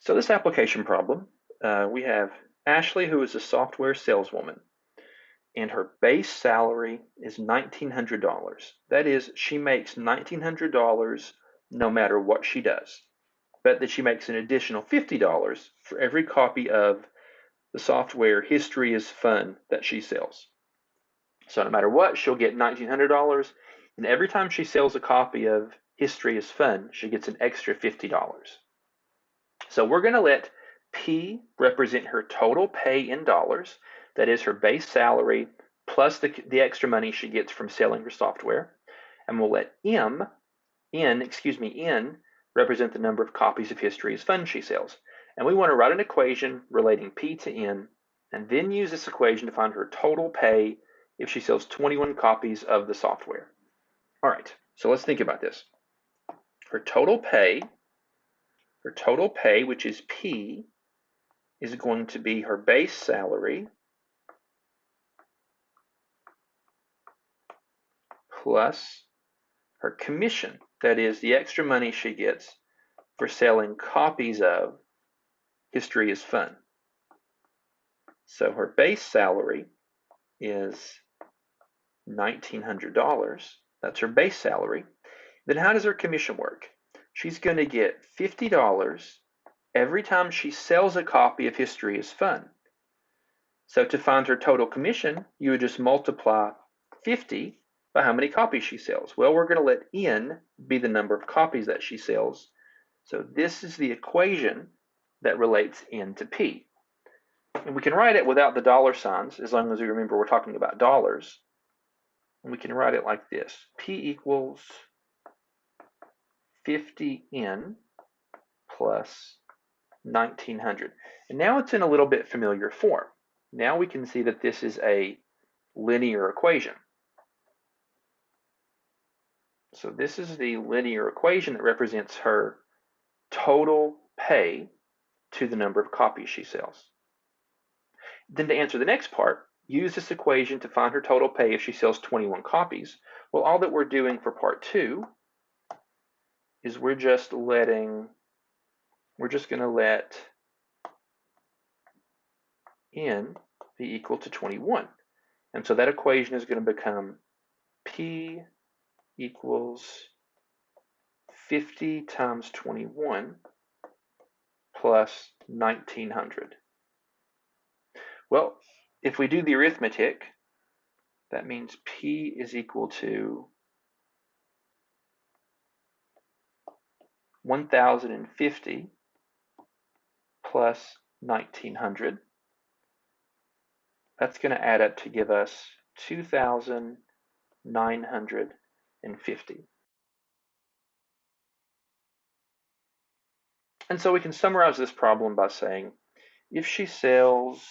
So this application problem, we have Ashley, who is a software saleswoman, and her base salary is $1,900. That is, she makes $1,900 no matter what she does, but that she makes an additional $50 for every copy of the software History is Fun that she sells. So no matter what, she'll get $1,900, and every time she sells a copy of History is Fun, she gets an extra $50. So we're going to let P represent her total pay in dollars, that is her base salary plus the extra money she gets from selling her software. And we'll let N represent the number of copies of History is Fun she sells. And we want to write an equation relating P to N, and then use this equation to find her total pay if she sells 21 copies of the software. All right, so let's think about this. Her total pay, which is P, is going to be her base salary plus her commission, that is the extra money she gets for selling copies of History is Fun. So her base salary is $1,900. That's her base salary. Then how does her commission work? She's going to get $50 every time she sells a copy of History is Fun. So to find her total commission, you would just multiply 50 by how many copies she sells. Well, we're going to let N be the number of copies that she sells. So this is the equation that relates N to P. And we can write it without the dollar signs, as long as we remember we're talking about dollars. And we can write it like this. P equals 50N plus 1,900. And now it's in a little bit familiar form. Now we can see that this is a linear equation. So this is the linear equation that represents her total pay to the number of copies she sells. Then to answer the next part, use this equation to find her total pay if she sells 21 copies. Well, all that we're doing for part 2 is we're just going to let N be equal to 21. And so that equation is going to become P equals 50 times 21 plus 1,900. Well, if we do the arithmetic, that means P is equal to 1,050 plus 1,900. That's going to add up to give us 2,950. And so we can summarize this problem by saying, if she sells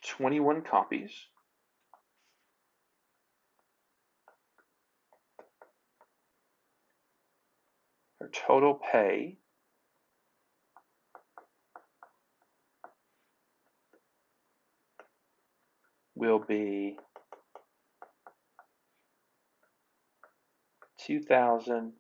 21 copies, her total pay will be $2,950.